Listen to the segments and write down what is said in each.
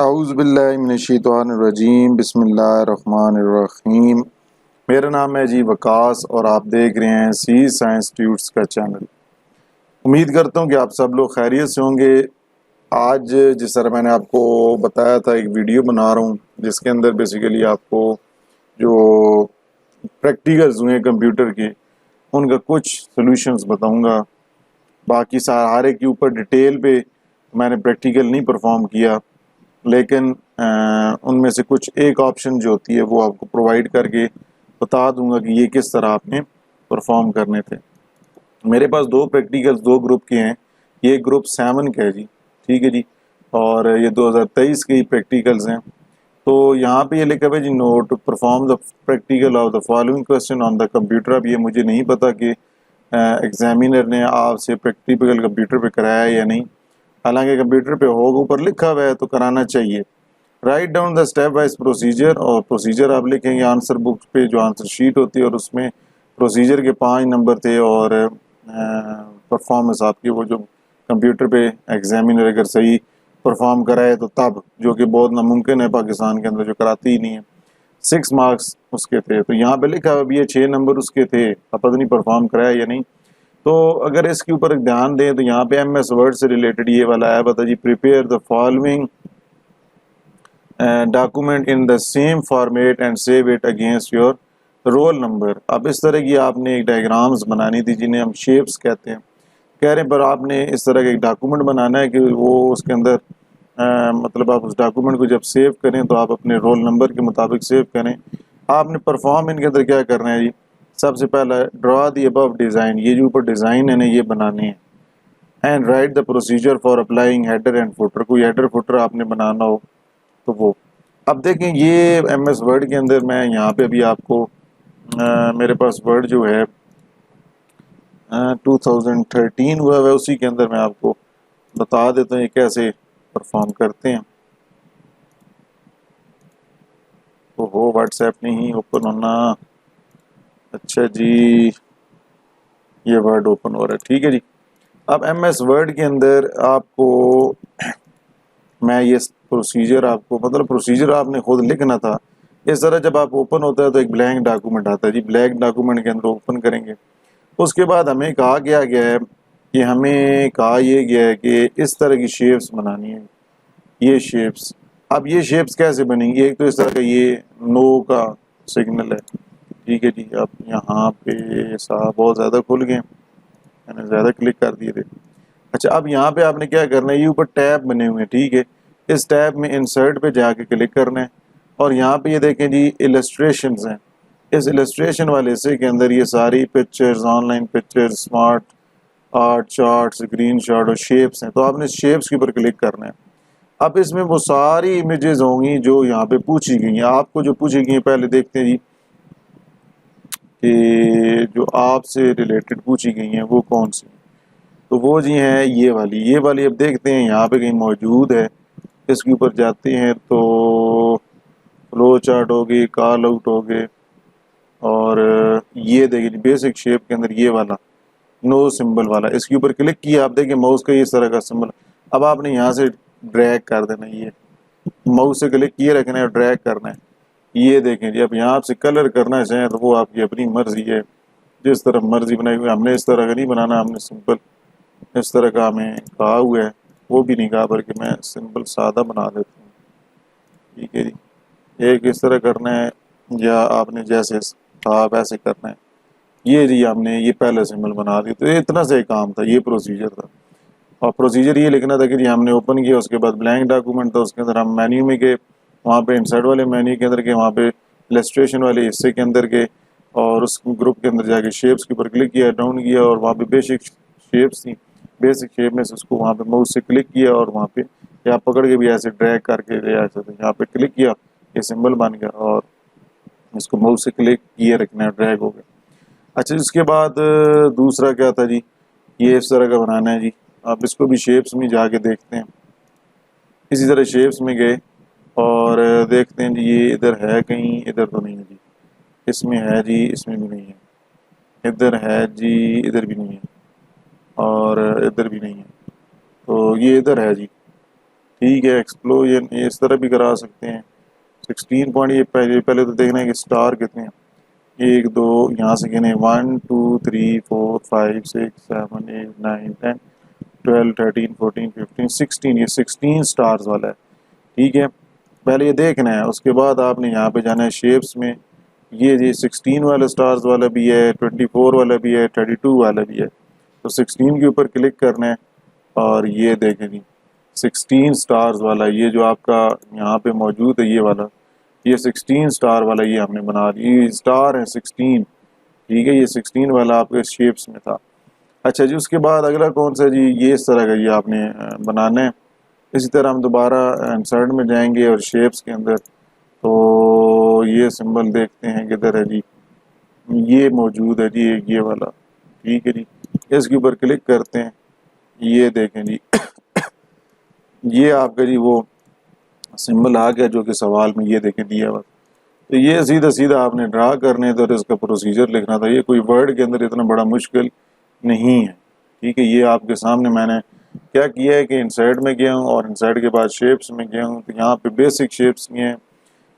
औज़ुबिल्लाहिमिनश्शैतानिर्रजीम बिस्मिल्लाहिर्रहमानिर्रहीम। मेरा नाम है जी वकास और आप देख रहे हैं सी साइंस ट्यूट्स का चैनल। उम्मीद करता हूँ कि आप सब लोग खैरियत से होंगे। आज जिस तरह मैंने आपको बताया था, एक वीडियो बना रहा हूँ जिसके अंदर बेसिकली आपको जो प्रैक्टिकल्स हुए कंप्यूटर के उनका कुछ सॉल्यूशंस बताऊँगा। बाकी सारे के ऊपर डिटेल पे मैंने प्रैक्टिकल नहीं परफॉर्म किया, लेकिन उनमें से कुछ एक ऑप्शन जो होती है वो आपको प्रोवाइड करके बता दूंगा कि ये किस तरह आपने परफॉर्म करने थे। मेरे पास दो प्रैक्टिकल्स दो ग्रुप के हैं। ये ग्रुप 7 का है जी, ठीक है जी, और ये 2023 के ही प्रैक्टिकल्स हैं। तो यहाँ पे ये लिखा हुआ है जी, note perform the practical of the following question on the computer. अब ये मुझे नहीं पता कि एग्जामिनर ने आपसे प्रैक्टिकल कंप्यूटर पे कराया है या नहीं, हालांकि कंप्यूटर पे होगा, ऊपर लिखा हुआ है तो कराना चाहिए। Write down the step wise procedure, और प्रोसीजर आप लिखेंगे आंसर बुक पे जो आंसर शीट होती है, और उसमें प्रोसीजर के 5 नंबर थे और परफॉर्मेंस आपकी वो जो कंप्यूटर पे एग्जामिनर अगर सही परफॉर्म कराए तो तब, जो कि बहुत नामुमकिन है पाकिस्तान के अंदर, जो कराती ही नहीं है। 6 मार्क्स उसके थे, तो यहाँ पे लिखा अब ये 6 नंबर उसके थे, अब पता नहीं परफॉर्म कराया या नहीं। तो अगर इसके ऊपर एक ध्यान दें तो यहाँ पे MS वर्ड से रिलेटेड ये वाला आया, बता जी, prepare the following document in the same format and save it against your roll number. अब इस तरह की आपने एक डायग्राम्स बनानी थी जिन्हें हम शेप्स कहते हैं। कह रहे हैं पर आपने इस तरह का एक डॉक्यूमेंट बनाना है कि वो उसके अंदर मतलब आप उस डॉक्यूमेंट को जब सेव करें तो आप अपने रोल नंबर के मुताबिक सेव करें। आपने परफॉर्म इनके अंदर क्या करना है जी, सबसे पहला ड्रॉ दी अबव डिज़ाइन, ये जो ऊपर डिज़ाइन है ना ये बनाने हैं। And right the procedure for applying header and footer, कोई हेडर फुटर आपने बनाना हो तो वो। अब देखें ये MS वर्ड के अंदर मैं यहाँ पे अभी आपको मेरे पास वर्ड जो है 2013 हुआ है, उसी के अंदर मैं आपको बता देता हूँ ये कैसे परफॉर्म करते हैं। तो हो व्हाट्सएप नहीं ओपन होना, अच्छा जी ये वर्ड ओपन हो रहा है, ठीक है जी। अब MS वर्ड के अंदर आपको मैं ये प्रोसीजर आपको, मतलब प्रोसीजर आपने खुद लिखना था। इस तरह जब आप ओपन होता है तो एक ब्लैंक डॉक्यूमेंट आता है जी, ब्लैंक डॉक्यूमेंट के अंदर ओपन करेंगे। उसके बाद हमें कहा गया है कि हमें कहा यह गया है कि इस तरह की शेप्स बनानी है, ये शेप्स। अब ये शेप्स कैसे बनेंगी, एक तो इस तरह का ये नो का सिग्नल है, ठीक है जी। अब यहाँ पे साहब बहुत ज़्यादा खुल गए, मैंने ज़्यादा क्लिक कर दिए थे। अच्छा, अब यहाँ पे आपने क्या करना है, ये ऊपर टैब बने हुए हैं, ठीक है, इस टैब में इंसर्ट पे जाके क्लिक करना है। और यहाँ पे ये देखें जी इलस्ट्रेशंस हैं, इस इलस्ट्रेशन वाले हिस्से के अंदर ये सारी pictures, online pictures, smart art, charts, green shot और शेप्स हैं। तो आपने शेप्स के ऊपर क्लिक करना है। अब इसमें वो सारी इमेजेस होंगी जो यहाँ पे पूछी गई हैं। आपको जो पूछी गई हैं पहले देखते हैं जी कि जो आपसे रिलेटेड पूछी गई हैं वो कौन सी। तो वो जी हैं ये वाली अब देखते हैं यहाँ पे कहीं मौजूद है। इसके ऊपर जाते हैं तो फ्लो चार्ट हो गई, कॉल आउट हो गए, और ये देखिए बेसिक शेप के अंदर ये वाला नो सिंबल वाला, इसके ऊपर क्लिक किया, आप देखिए माउस का इस तरह का सिंबल। अब आपने यहाँ से ड्रैग कर देना, ये माउस से क्लिक किए रखना है और ड्रैग करना है। ये देखें जी, अब यहाँ आपसे कलर करना चाहें तो वो आपकी अपनी मर्जी है, जिस तरह मर्जी बनाई हुई। हमने इस तरह का नहीं बनाना, हमने सिंपल इस तरह का हमें कहा हुआ है, वो भी नहीं कहा बल्कि मैं सिंपल सादा बना देता हूँ, ठीक है जी। एक इस तरह करना है या आपने जैसे कहा वैसे करना है। ये जी हमने ये पहले सिंबल बना दी, तो ये इतना से काम था, ये प्रोसीजर था। और प्रोसीजर ये लिखना था कि जी हमने ओपन किया, उसके बाद ब्लैंक डॉक्यूमेंट था, उसके अंदर हम मेन्यू में गए, वहाँ पे इंसर्ट वाले मेन्यू के अंदर गए, वहाँ पे इलस्ट्रेशन वाले हिस्से के अंदर गए, और उस ग्रुप के अंदर जाके शेप्स के ऊपर क्लिक किया, डाउन किया, और वहाँ पे बेसिक शेप्स थी, बेसिक शेप में से उसको वहाँ पे माउस से क्लिक किया, और वहाँ पे या पकड़ के भी ऐसे ड्रैग करके ले आया था, यहाँ पे क्लिक किया, ये सिंबल बन गया, और इसको माउस से क्लिक किए रखना है, ड्रैग हो गया। अच्छा, इसके बाद दूसरा क्या था जी, ये इस तरह का बनाना है जी। आप इसको भी शेप्स में जाके देखते हैं, इसी तरह शेप्स में गए और देखते हैं जी ये इधर है कहीं, इधर तो नहीं है जी, इसमें है जी, इसमें भी नहीं है, इधर है जी, इधर भी नहीं है, और इधर भी नहीं है, तो ये इधर है जी, ठीक है। एक्सप्लोजन ये इस तरह भी करा सकते हैं। 16 पॉइंट ये पहले तो देखना है कि स्टार कितने हैं। 1 2 यहाँ से गिने 1 2 3 4 5 6 7 8 9 10 12 13 14 15 16, ये 16 स्टार्स वाला है। ठीक है, पहले ये देखना है। उसके बाद आपने यहाँ पे जाना है शेप्स में। ये 16 वाला स्टार्स वाला भी है, 24 वाला भी है, 32 वाला भी है। तो 16 के ऊपर क्लिक करना है और ये देखें जी 16 स्टार्स वाला, ये जो आपका यहाँ पे मौजूद है ये वाला, ये 16 स्टार वाला ये हमने बना दिया। ये स्टार है 16। ठीक है, ये 16 वाला आपके शेप्स में था। अच्छा जी, उसके बाद अगला कौन सा जी, ये इस तरह का ये आपने बनाना है। इसी तरह हम दोबारा इंसर्ट में जाएंगे और शेप्स के अंदर तो ये सिंबल देखते हैं किधर है जी, ये मौजूद है जी ये वाला। ठीक है जी, इसके ऊपर क्लिक करते हैं। ये देखें जी ये आपका जी वो सिंबल आ गया जो कि सवाल में ये देखें दिया हुआ। तो ये सीधा सीधा आपने ड्रा करने तो इसका प्रोसीजर लिखना था। ये कोई वर्ड के अंदर इतना बड़ा मुश्किल नहीं है। ठीक है, ये आपके सामने मैंने क्या किया है कि इंसर्ट में गया हूँ और इंसर्ट के बाद शेप्स में गया हूँ। तो यहाँ पे बेसिक शेप्स ये हैं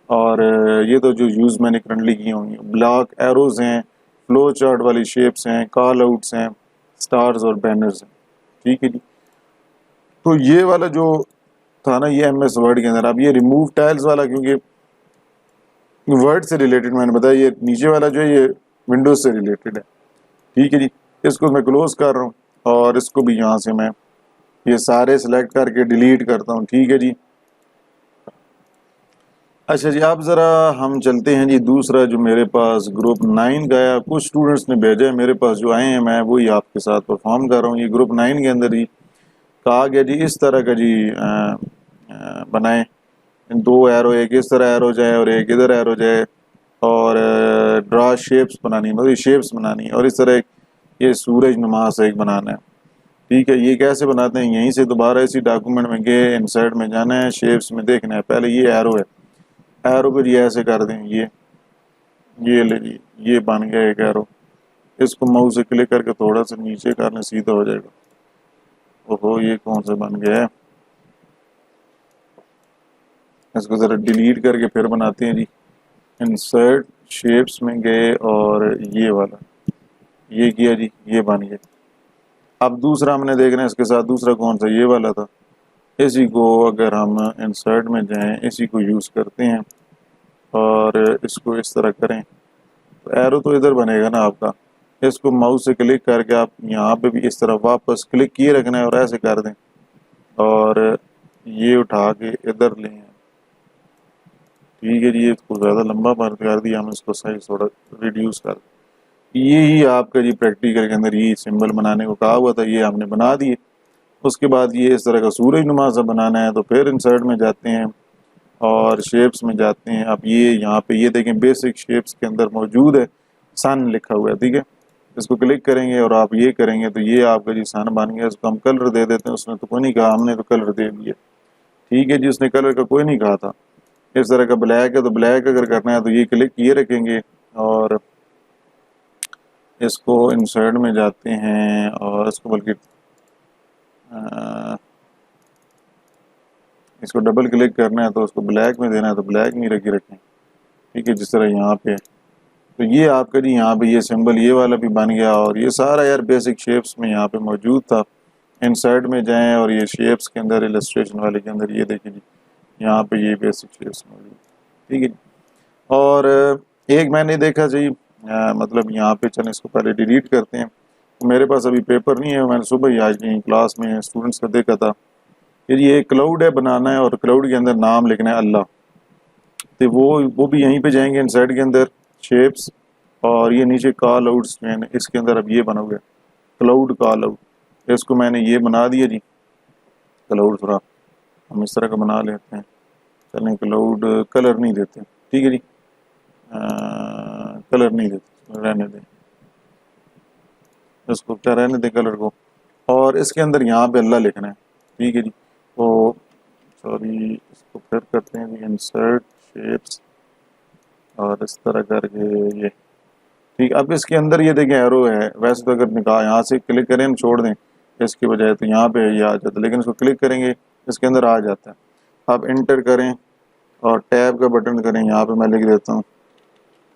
और ये तो जो यूज़ मैंने करंटली की होंगी, ब्लॉक एरोज हैं, फ्लो चार्ट वाली शेप्स हैं, कॉल आउट्स हैं, स्टार्स और बैनर्स हैं। ठीक है जी, तो ये वाला जो था ना ये MS वर्ड के अंदर। अब ये रिमूव टाइल्स वाला क्योंकि वर्ड से रिलेटेड मैंने बताया, ये नीचे वाला जो है ये विंडोज से रिलेटेड है। ठीक है जी, इसको मैं क्लोज कर रहा हूँ और इसको भी यहाँ से मैं ये सारे सिलेक्ट करके डिलीट करता हूँ। ठीक है जी। अच्छा जी, अब ज़रा हम चलते हैं जी दूसरा जो मेरे पास ग्रुप 9 का है। कुछ स्टूडेंट्स ने भेजा है मेरे पास जो आए हैं, मैं वही आपके साथ परफॉर्म कर रहा हूँ। ये ग्रुप 9 के अंदर जी कहा गया जी इस तरह का जी बनाएं 2 एरो, एक इस तरह एरो जाए और एक इधर एरो जाए और ड्रा शेप्स बनानी, मतलब शेप्स बनानी है और इस तरह ये सूरज नुमा से एक बनाना है। ठीक है, ये कैसे बनाते हैं, यहीं से दोबारा इसी डॉक्यूमेंट में गए, इंसर्ट में जाना है, शेप्स में देखना है। पहले ये एरो है, एरो को जी ऐसे कर दें, ये ले जी ये बन गया एक एरो। इसको माउस से क्लिक करके थोड़ा सा नीचे करना, सीधा हो जाएगा। ओहो, ये कौन सा बन गया है, इसको ज़रा डिलीट करके फिर बनाते हैं जी। इंसर्ट शेप्स में गए और ये वाला ये किया जी, ये बन गया। अब दूसरा हमने देखना है इसके साथ, दूसरा कौन सा, ये वाला था। इसी को अगर हम इंसर्ट में जाएं, इसी को यूज़ करते हैं और इसको इस तरह करें तो एरो तो इधर बनेगा ना आपका। इसको माउस से क्लिक करके आप यहाँ पे भी इस तरह वापस क्लिक किए रखना है और ऐसे कर दें और ये उठा के इधर लें। ठीक है जी, इसको ज़्यादा लंबा बंद कर दिया, हम इसको साइज थोड़ा रिड्यूस कर। ये ही आपका जी प्रैक्टिकल के अंदर ये सिंबल बनाने को कहा हुआ था, ये हमने बना दिए। उसके बाद ये इस तरह का सूरज नुमा सा बनाना है तो फिर इंसर्ट में जाते हैं और शेप्स में जाते हैं। अब ये यहाँ पे ये देखें बेसिक शेप्स के अंदर मौजूद है, सन लिखा हुआ है। ठीक है, इसको क्लिक करेंगे और आप ये करेंगे तो ये आपका जी सन बन गया। इसको हम कलर दे देते हैं, उसने तो कोई नहीं कहा, हमने तो कलर दे दिया। ठीक है जी, उसने कलर का कोई नहीं कहा था। इस तरह का ब्लैक है तो ब्लैक अगर करना है तो ये क्लिक किए रखेंगे और इसको इंसर्ट में जाते हैं और इसको बल्कि इसको डबल क्लिक करना है तो उसको ब्लैक में देना है तो ब्लैक में रखे रखें। ठीक है, जिस तरह यहाँ पे तो ये आपका जी यहाँ पे ये सिंबल ये वाला भी बन गया और ये सारा यार बेसिक शेप्स में यहाँ पे मौजूद था। इंसर्ट में जाएं और ये शेप्स के अंदर इलस्ट्रेशन वाले के अंदर ये देखें जी यहाँ पे ये बेसिक शेप्स मौजूद। ठीक है जी, और एक मैंने देखा जी मतलब यहाँ पे चलें इसको पहले डिलीट करते हैं। तो मेरे पास अभी पेपर नहीं है, मैंने सुबह ही आज की क्लास में स्टूडेंट्स का देखा था कि ये क्लाउड है बनाना है और क्लाउड के अंदर नाम लिखना है अल्लाह। तो वो भी यहीं पे जाएंगे इंसर्ट के अंदर शेप्स और ये नीचे कॉल आउट्स जो है इसके अंदर अब ये बना हुआ है क्लाउड कॉल आउट। इसको मैंने ये बना दिया जी क्लाउड, थोड़ा हम इस तरह का बना लेते हैं। चलें क्लाउड कलर नहीं देते, ठीक है जी, कलर नहीं देते, रहने दें इसको, क्या रहने दें कलर को। और इसके अंदर यहाँ पे अल्लाह लिखना है। ठीक है जी, तो सॉरी इसको फिर करते हैं जी इंसर्ट शेप्स और इस तरह करके ये। ठीक, अब इसके अंदर ये देखें एरो है। वैसे तो अगर निकाह यहाँ से क्लिक करें छोड़ दें इसकी बजाय तो यहाँ पे ये आ जाता है, लेकिन इसको क्लिक करेंगे इसके अंदर आ जाता है। आप इंटर करें और टैब का बटन करें, यहाँ पे मैं लिख देता हूँ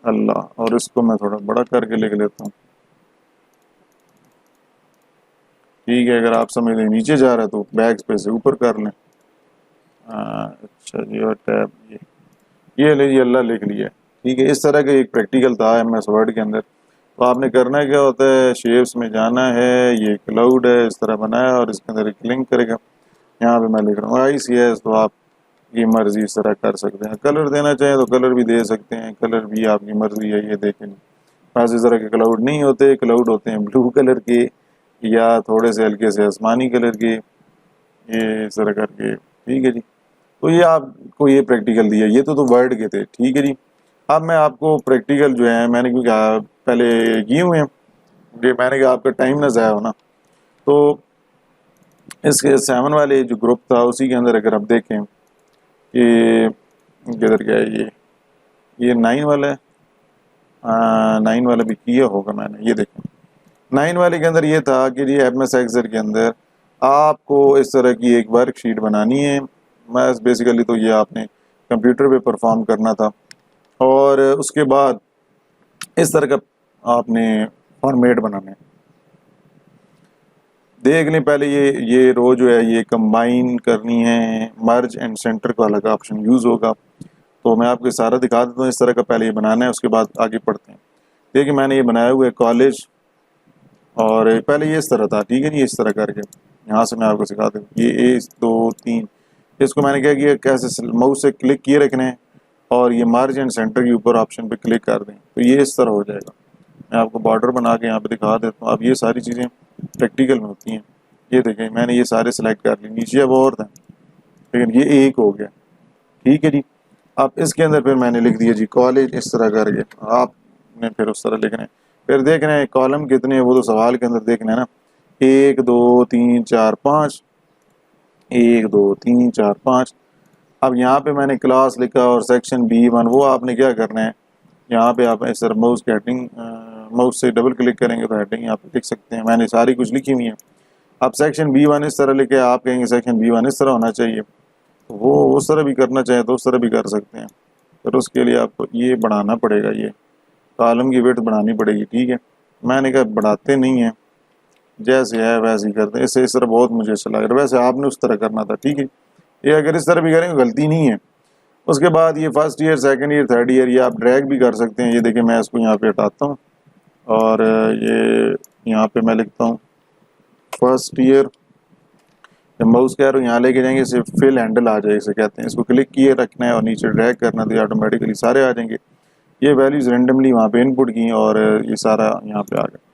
अल्लाह, और इसको मैं थोड़ा बड़ा करके लिख लेता हूँ। ठीक है, अगर आप समझ लें नीचे जा रहा है तो बैक स्पेस से ऊपर कर लें। अच्छा जी, और टैब ये लीजिए अल्लाह लिख लिया। ठीक है, इस तरह का एक प्रैक्टिकल था एमएस वर्ड के अंदर। तो आपने करना क्या होता है, शेप्स में जाना है, ये क्लाउड है इस तरह बनाया और इसके अंदर एक लिंक करेगा। यहाँ पे मैं लिख रहा हूँ ICS, तो आप की मर्जी इस तरह कर सकते हैं। कलर देना चाहें तो कलर भी दे सकते हैं, कलर भी आपकी मर्जी है। ये देखें, पास इस तरह के क्लाउड नहीं होते, क्लाउड होते हैं ब्लू कलर के या थोड़े से हल्के से आसमानी कलर के, ये इस तरह करके। ठीक है जी, तो ये आपको ये प्रैक्टिकल दिया, ये तो वर्ड के थे। ठीक है जी, अब मैं आपको प्रैक्टिकल जो है मैंने क्योंकि पहले किए हुए हैं, ये मैंने कहा आपका टाइम ना ज़ाया हो ना, तो इसके 7 वाले जो ग्रुप था उसी के अंदर अगर आप देखें कि किधर गया ये 9 वाला है। 9 वाला भी किया होगा मैंने, ये देखें 9 वाले के अंदर ये था कि जी MS एक्सेल के अंदर आपको इस तरह की एक वर्कशीट बनानी है। बस बेसिकली तो ये आपने कंप्यूटर पे परफॉर्म करना था, और उसके बाद इस तरह का आपने फॉर्मेट बनाना है। देख लें पहले ये रो जो है ये कंबाइन करनी है, मर्ज एंड सेंटर का अलग ऑप्शन यूज़ होगा। तो मैं आपको सारा दिखा देता हूँ इस तरह का पहले ये बनाना है, उसके बाद आगे पढ़ते हैं। देखिए मैंने ये बनाया हुआ है कॉलेज, और पहले ये इस तरह था। ठीक है जी, इस तरह करके यहाँ से मैं आपको सिखा दूँ। ये 1 2 3, इसको मैंने क्या किया, कैसे माउस से क्लिक किए रखने हैं और ये मार्ज एंड सेंटर के ऊपर ऑप्शन पे क्लिक कर दें तो ये इस तरह हो जाएगा। मैं आपको बॉर्डर बना के यहाँ पे दिखा देता हूँ। अब ये सारी चीज़ें प्रैक्टिकल में होती हैं। ये देखें मैंने ये सारे सिलेक्ट कर लिए, नीचे अब और था लेकिन ये एक हो गया। ठीक है जी, अब इसके अंदर फिर मैंने लिख दिया जी कॉलेज, इस तरह करके आपने फिर उस तरह लिखना है। फिर देख रहे हैं कॉलम कितने हैं, वो तो सवाल के अंदर देखना है ना। 1 2 3 4 5, 1 2 3 4 5। अब यहाँ पे मैंने क्लास लिखा और सेक्शन B1, वो आपने क्या करना है, यहाँ पे आप इस तरह माउस के हेडिंग माउस से डबल क्लिक करेंगे तो हेडिंग यहाँ पे लिख सकते हैं। मैंने सारी कुछ लिखी हुई है। अब सेक्शन B1 इस तरह लिखे, आप कहेंगे सेक्शन B1 इस तरह होना चाहिए, तो वो उस तरह भी करना चाहें तो उस तरह भी कर सकते हैं। फिर उसके लिए आपको ये बढ़ाना पड़ेगा, ये कॉलम की विड्थ बढ़ानी पड़ेगी। ठीक है, मैंने कहा बढ़ाते नहीं है, जैसे है वैसे ही करते हैं। इससे इस तरह बहुत मुझे अच्छा लग रहा है, वैसे आपने उस तरह करना था। ठीक है, ये अगर इस तरह भी करेंगे गलती नहीं है। उसके बाद ये first year, second year, third year, ये आप ड्रैग भी कर सकते हैं। ये देखिए मैं इसको यहाँ पे हटाता हूँ और ये यहाँ पे मैं लिखता हूँ फर्स्ट ईयर। जब माउस कह रहा हूँ यहाँ लेके जाएंगे, सिर्फ फिल हैंडल आ जाएगा इसे कहते हैं। इसको क्लिक किए रखना है और नीचे ड्रैग करना, तो ऑटोमेटिकली सारे आ जाएंगे। ये वैल्यूज़ रेंडमली वहाँ पे इनपुट की और ये सारा यहाँ पे आ गया।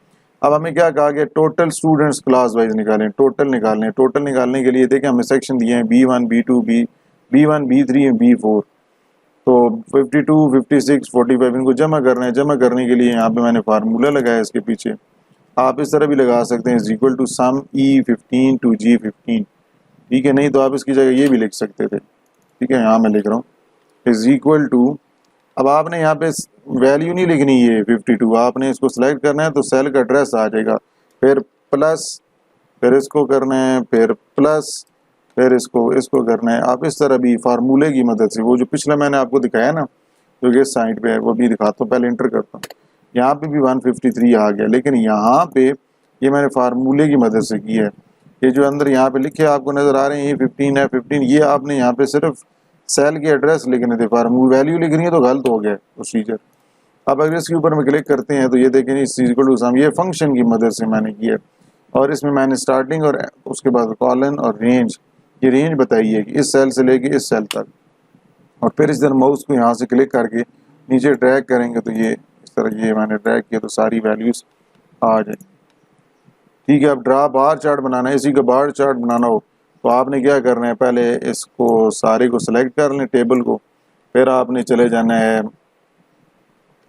अब हमें क्या कहा गया, टोटल स्टूडेंट्स क्लास वाइज निकालें, टोटल निकालने। टोटल निकालने के लिए देखिए हमें सेक्शन दिए हैं B1 B2 B1 B3 B4, तो 52 56 45 इनको जमा करना है। जमा करने के लिए यहाँ पे मैंने फार्मूला लगाया इसके पीछे, आप इस तरह भी लगा सकते हैं, is equal to sum E15 to G15। ठीक है, नहीं तो आप इसकी जगह ये भी लिख सकते थे। ठीक है, यहाँ मैं लिख रहा हूँ इज इक्वल टू, अब आपने यहाँ पे वैल्यू नहीं लिखनी है 52, आपने इसको सिलेक्ट करना है तो सेल का एड्रेस आ जाएगा, फिर प्लस, फिर इसको करना है, फिर प्लस, फिर इसको करना है। आप इस तरह भी फार्मूले की मदद से, वो जो पिछला मैंने आपको दिखाया ना जो कि साइड पे है वो भी दिखाता हूँ। पहले इंटर करता हूँ, यहाँ पे भी 153 आ गया, लेकिन यहाँ पे ये मैंने फार्मूले की मदद से किया है। ये जो अंदर यहाँ पे लिखे आपको नज़र आ रहे हैं ये 15 है 15, ये आपने यहाँ पे सिर्फ सेल के एड्रेस लिखने थे, फार्मूला वैल्यू लिख रही है तो गलत हो गया प्रोसीजर। अब अगर इसके ऊपर में क्लिक करते हैं तो ये देखें इस चीज़ को सम, ये फंक्शन की मदद से मैंने किया और इसमें मैंने स्टार्टिंग और उसके बाद कॉलन और रेंज, ये रेंज बताई है कि इस सेल से लेके इस सेल तक। और फिर इस तरह माउस को यहाँ से क्लिक करके नीचे ड्रैग करेंगे तो ये इस तरह ये मैंने ड्रैग किया तो सारी वैल्यूज़ आ जाए। ठीक है, अब ड्रा बार चार्ट बनाना है, इसी का बार चार्ट बनाना हो तो आपने क्या करना है, पहले इसको सारे को सिलेक्ट कर लें टेबल को, फिर आपने चले जाना है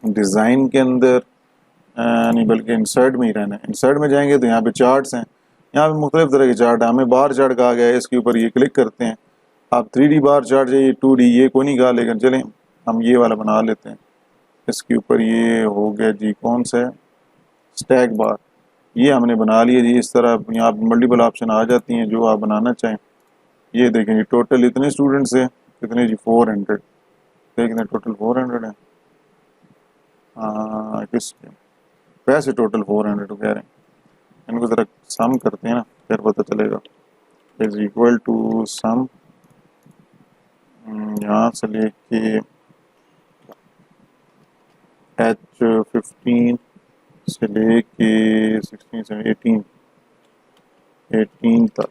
डिज़ाइन के अंदर, नहीं बल्कि इंसर्ट में ही रहना है। इंसर्ट में जाएंगे तो यहाँ पे चार्ट्स हैं, यहाँ पे मुख्तलिफ तरह के चार्ट हैं। हमें बार चार्ट कहा गया है, इसके ऊपर ये क्लिक करते हैं। आप 3D बार चार्ट चाहिए, 2D ये कोई नहीं कहा, लेकिन चलें हम ये वाला बना लेते हैं। इसके ऊपर ये हो गया जी, कौन सा है, स्टैक बार, ये हमने बना लिया जी। इस तरह यहाँ पर मल्टीपल ऑप्शन आ जाती हैं जो आप बनाना चाहें। ये देखें जी टोटल इतने स्टूडेंट्स हैं, कितने जी 400, देखते टोटल 400 है। किसके वैसे टोटल 400 कह रहे हैं, इनको ज़रा सम करते हैं ना फिर पता चलेगा। इज इक्वल टू सम यहाँ से लेके H15 से लेके 16 से 18 तक,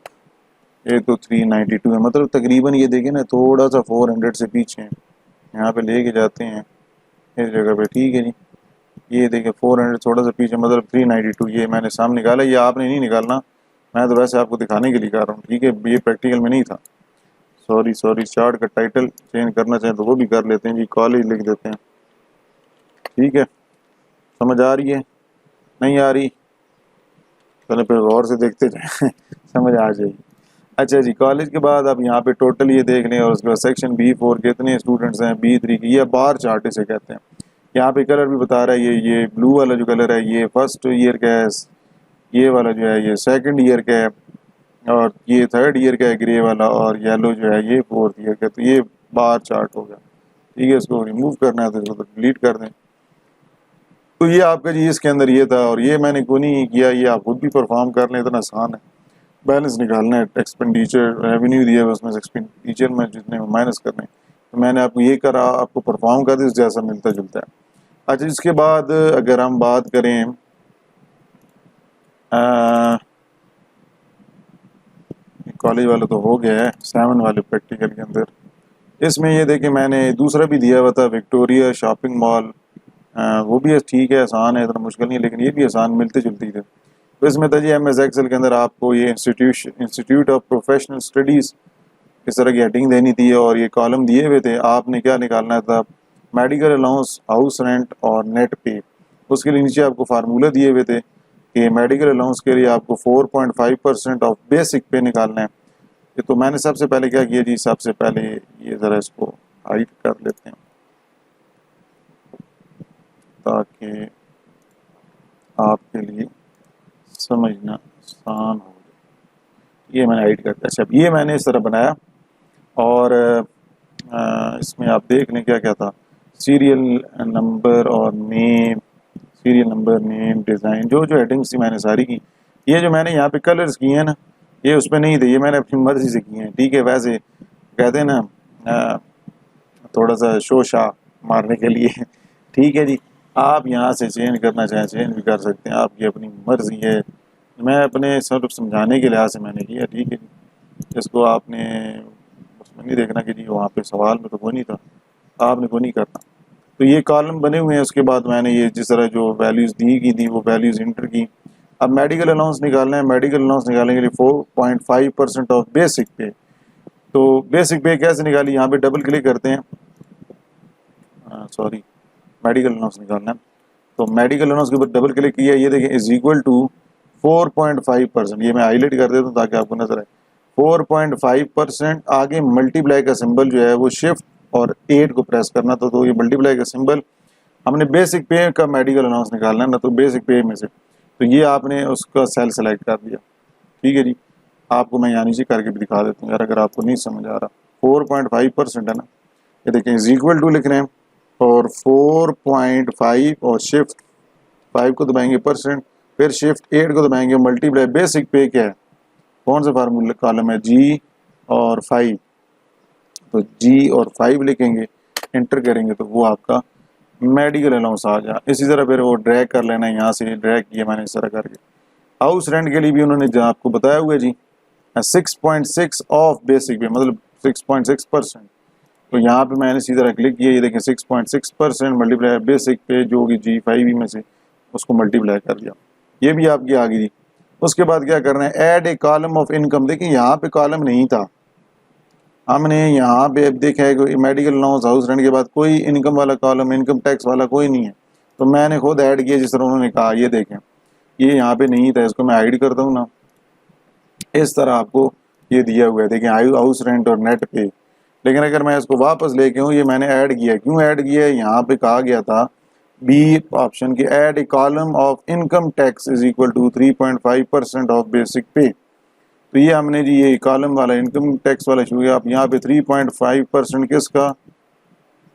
ये तो 392 है। मतलब तकरीबन ये देखें ना थोड़ा सा 400 से पीछे हैं, यहाँ पे लेके जाते हैं इस जगह पे, ठीक है जी। ये देखें 400 थोड़ा सा पीछे, मतलब 392। ये मैंने सामने निकाला, ये आपने नहीं निकालना, मैं तो वैसे आपको दिखाने के लिए कर रहा हूँ, ठीक है। ये प्रैक्टिकल में नहीं था, सॉरी। चार्ट का टाइटल चेंज करना चाहें तो वो भी कर लेते हैं जी, कॉलेज लिख देते हैं, ठीक है। समझ आ रही है, नहीं आ रही, चलो फिर गौर से देखते जाए समझ आ जाएगी। अच्छा जी, कॉलेज के बाद आप यहाँ पे टोटल ये देख लें, और उसके बाद सेक्शन B4 कितने स्टूडेंट्स हैं, B3 की, ये बार चार्ट इसे कहते हैं। यहाँ पे कलर भी बता रहा है, ये ब्लू वाला जो कलर है ये फर्स्ट ईयर का है, ये वाला जो है ये सेकंड ईयर का है, और ये थर्ड ईयर का है ग्रे वाला, और येलो जो है ये फोर्थ ईयर का। तो ये बार चार्ट हो गया, ठीक है। इसको रिमूव करना है तो इसको डिलीट कर दें। तो ये आपका जी इसके अंदर ये था, और ये मैंने क्यों नहीं किया, ये आप खुद भी परफॉर्म कर लें, इतना आसान है। बैलेंस निकालना है, एक्सपेंडिचर रेवेन्यू दिया है उसमें से एक्सपेंडिचर में जितने माइनस करने, तो मैंने आपको ये करा, आपको परफॉर्म कर दिया, जैसा मिलता जुलता है। अच्छा, इसके बाद अगर हम बात करें कॉलेज वाला तो हो गया है, 7 वाले प्रैक्टिकल के अंदर, इसमें ये देखें मैंने दूसरा भी दिया हुआ था, विक्टोरिया शॉपिंग मॉल, वो भी ठीक है, आसान है, इतना मुश्किल नहीं है, लेकिन ये भी आसान मिलते जुलती थे। तो इसमें था जी MS एक्सेल के अंदर आपको ये इंस्टीट्यूट ऑफ प्रोफेशनल स्टडीज़ इस तरह की हेडिंग देनी थी, और ये कॉलम दिए हुए थे, आपने क्या निकालना था, मेडिकल अलाउंस, हाउस रेंट और नेट पे। उसके लिए नीचे आपको फार्मूला दिए हुए थे कि मेडिकल अलाउंस के लिए आपको 4.5% ऑफ बेसिक पे निकालना है। तो मैंने सबसे पहले क्या किया जी, सबसे पहले ये ज़रा इसको हाइड कर लेते हैं ताकि आपके लिए समझना आसान हो। ये मैंने हाइड कर दिया। अच्छा, ये मैंने इस तरह बनाया, और इसमें आप देख लें क्या क्या था, सीरियल नंबर और name, serial number, name, design, जो हेडिंग्स थी मैंने सारी की। ये जो मैंने यहाँ पे कलर्स किए हैं ना, ये उसमें नहीं थे, ये मैंने अपनी मर्जी से किए हैं, ठीक है। वैसे कहते हैं ना थोड़ा सा शोशा मारने के लिए ठीक है जी। आप यहाँ से चेंज करना चाहें चेंज भी कर सकते हैं, आपकी अपनी मर्जी है। मैं अपने सिर्फ समझाने के लिहाज से मैंने किया, ठीक है जी। इसको आपने उसमें नहीं देखना कि जी वहाँ पे सवाल में तो कोई नहीं था, आपने को नहीं करना। तो ये कॉलम बने हुए हैं, उसके बाद मैंने ये जिस तरह जो वैल्यूज़ दी गई थी वो वैल्यूज़ इंटर की। अब मेडिकल अलाउंस निकालना है, मेडिकल अलाउंस निकालने के लिए 4.5% ऑफ बेसिक पे। तो बेसिक पे कैसे निकाली, यहाँ पे डबल क्लिक करते हैं, सॉरी मेडिकल अलाउंस निकालना है, तो मेडिकल अलाउंस के ऊपर डबल क्लिक किया, ये देखें इज इक्वल टू 4.5%। ये मैं हाईलाइट कर देता हूँ ताकि आपको नजर आए, 4.5%। आगे मल्टीप्लाई का सिंबल जो है वो शिफ्ट और 8 को प्रेस करना, तो ये मल्टीप्लाई का सिंबल, हमने बेसिक पे का मेडिकल अलाउंस निकालना है ना, तो बेसिक पे में से, तो ये आपने उसका सेल सेलेक्ट कर दिया, ठीक है जी। आपको मैं यहाँ नीचे करके भी दिखा देता हूँ यार, अगर आपको नहीं समझ आ रहा। 4.5% है ना, ये देखें इज इक्वल टू लिख रहे हैं, और 4.5 और शिफ्ट 5 को दबाएंगे परसेंट, फिर शिफ्ट 8 को दबाएंगे, मल्टीप्लाई बेसिक पे क्या है, कौन सा फार्मूला कॉलम है, G और 5, तो G और 5 लिखेंगे, इंटर करेंगे तो वो आपका मेडिकल अलाउंस आ गया। इसी तरह फिर वो ड्रैग कर लेना है, यहाँ से ड्रैग किया मैंने इस तरह करके। हाउस रेंट के लिए भी उन्होंने जो आपको बताया हुआ है जी 6.6 ऑफ बेसिक पे, मतलब 6.6%। तो यहाँ पे मैंने इसी तरह क्लिक किया, ये देखें 6.6% मल्टीप्लाई बेसिक पे जो होगी G5 में से, उसको मल्टीप्लाई कर दिया, ये भी आपकी आ गई। उसके बाद क्या करना है, add a column of income. देखिए यहाँ पे कॉलम नहीं था, हमने यहाँ पे अब देखा है कि मेडिकल अलाउंस, हाउस रेंट के बाद कोई इनकम वाला कॉलम, इनकम टैक्स वाला कोई नहीं है, तो मैंने खुद ऐड किया जिस तरह उन्होंने कहा। ये देखें ये यहाँ पे नहीं था, इसको मैं हाइड करता हूँ ना, इस तरह आपको ये दिया हुआ है, देखें हाउस रेंट और नेट पे। लेकिन अगर मैं इसको वापस लेके हूँ, ये मैंने ऐड किया, क्यों ऐड किया है, यहाँ पे कहा गया था बी ऑप्शन की, add a column of income tax is equal to 3.5% of basic pay. तो ये हमने जी ये कॉलम वाला इनकम टैक्स वाला शुरू किया। आप यहाँ पे 3.5% किसका,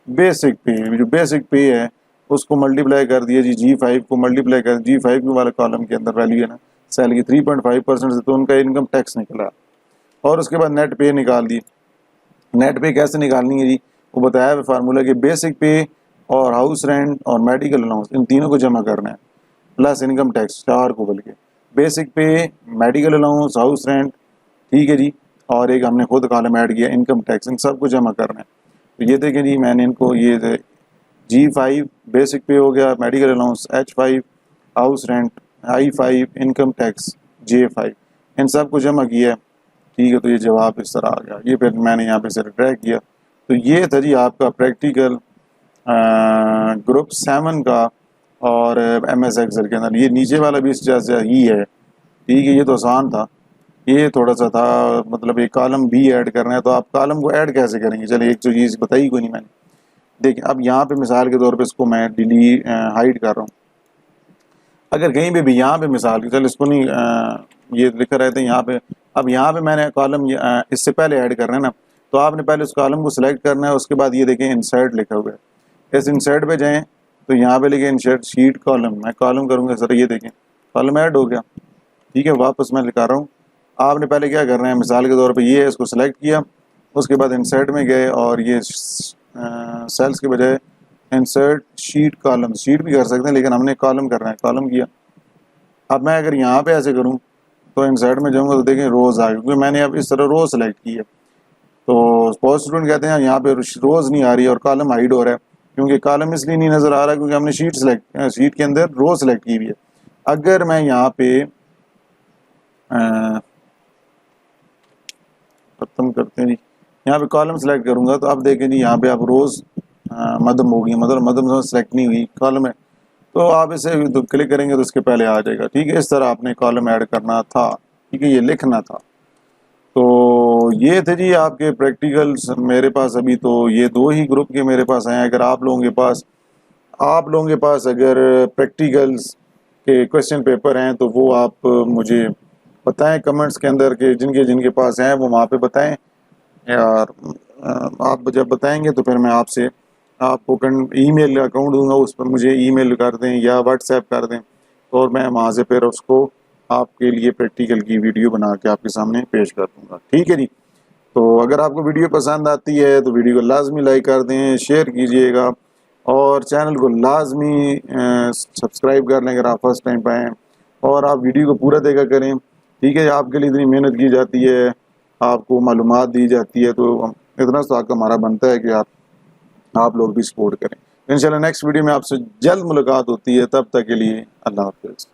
बेसिक पे, जो बेसिक पे है उसको मल्टीप्लाई कर दिया जी G5 को मल्टीप्लाई कर, G5 वाले कॉलम के अंदर वैल्यू है ना सैलरी 3.5% से, तो उनका इनकम टैक्स निकला। और उसके बाद नेट पे निकाल दी। नेट पे कैसे निकालनी है जी, वो बताया है फार्मूला कि बेसिक पे और हाउस रेंट और मेडिकल अलाउंस इन तीनों को जमा करना है प्लस इनकम टैक्स, 4 को बल्कि बेसिक पे, मेडिकल अलाउंस, हाउस रेंट, ठीक है जी, और एक हमने खुद कॉलम ऐड किया इनकम टैक्स, इन सब को जमा करना है। तो ये देखें जी मैंने इनको ये G5 बेसिक पे हो गया, medical allowance H5, house rent I5, income tax J5, इन सब को जमा किया, ठीक है। तो ये जवाब इस तरह आ गया। ये फिर मैंने यहाँ पे से ट्रैक किया। तो ये था जी आपका प्रैक्टिकल ग्रुप 7 का और MS एक्सेल के अंदर। ये नीचे वाला भी इस जैसा ही है, ठीक है। ये तो आसान था, ये थोड़ा सा था, मतलब एक कॉलम भी ऐड करना है। तो आप कॉलम को ऐड कैसे करेंगे, चलिए एक तो चीज़ बताई कोई नहीं मैंने। देखिए अब यहाँ पे मिसाल के तौर पे इसको मैं डिलीट हाइड कर रहा हूँ। अगर कहीं पे भी यहाँ पे मिसाल की, चल इसको नहीं ये लिखा रहते हैं यहाँ पे। अब यहाँ पे मैंने कॉलम इससे पहले ऐड करना है ना, तो आपने पहले उस कॉलम को सिलेक्ट करना है। उसके बाद ये देखें इंसर्ट लिखा हुआ है, इस इंसर्ट पे जाएं तो यहाँ पे लिखे इंसर्ट शीट कॉलम। मैं कॉलम करूँगा सर, ये देखें कॉलम ऐड हो गया, ठीक है। वापस मैं लिखा रहा हूँ। आपने पहले क्या करना है, मिसाल के तौर पे ये है, इसको सेलेक्ट किया, उसके बाद इंसर्ट में गए और ये सेल्स के बजाय इंसर्ट शीट कॉलम, शीट भी कर सकते हैं लेकिन हमने कॉलम करना है, कॉलम किया। अब मैं अगर यहाँ पे ऐसे करूँ तो इंसर्ट में जाऊँगा तो देखें रोज़ आ गई, क्योंकि मैंने अब इस तरह रोज़ सेलेक्ट की है। तो पोस्ट स्टूडेंट कहते हैं यहाँ पे रोज़ नहीं आ रही और कॉलम हाइड हो रहा है, क्योंकि कॉलम इसलिए नहीं नज़र आ रहा क्योंकि हमने शीट के अंदर रो सेलेक्ट की हुई है। अगर मैं यहाँ पे खत्म करते हैं जी, यहाँ पे कॉलम सेलेक्ट करूँगा तो अब देखें जी यहाँ पे आप रोज़ मदम होगी, मतलब मदम सेलेक्ट नहीं हुई, कॉलम है। तो आप इसे क्लिक करेंगे तो इसके पहले आ जाएगा, ठीक है। इस तरह आपने कॉलम ऐड करना था, ठीक है, ये लिखना था। तो ये थे जी आपके प्रैक्टिकल्स मेरे पास। अभी तो ये 2 ही ग्रुप के मेरे पास हैं। अगर आप लोगों के पास अगर प्रैक्टिकल्स के क्वेश्चन पेपर हैं तो वो आप मुझे बताएं कमेंट्स के अंदर के जिनके पास हैं वो वहाँ पे बताएं। और आप जब बताएंगे तो फिर मैं आपको ईमेल अकाउंट दूंगा, उस पर मुझे ईमेल कर दें या व्हाट्सएप कर दें और मैं वहाँ से फिर उसको आपके लिए प्रैक्टिकल की वीडियो बना के आपके सामने पेश कर दूँगा, ठीक है जी। तो अगर आपको वीडियो पसंद आती है तो वीडियो को लाजमी लाइक कर दें, शेयर कीजिएगा और चैनल को लाजमी सब्सक्राइब कर लें अगर आप फर्स्ट टाइम पाएँ, और आप वीडियो को पूरा देखा करें, ठीक है। आपके लिए इतनी मेहनत की जाती है, आपको मालूमात दी जाती है, तो इतना तो आपका हमारा बनता है कि आप लोग भी सपोर्ट करें। इंशाल्लाह नेक्स्ट वीडियो में आपसे जल्द मुलाकात होती है, तब तक के लिए अल्लाह हाफ़िज़।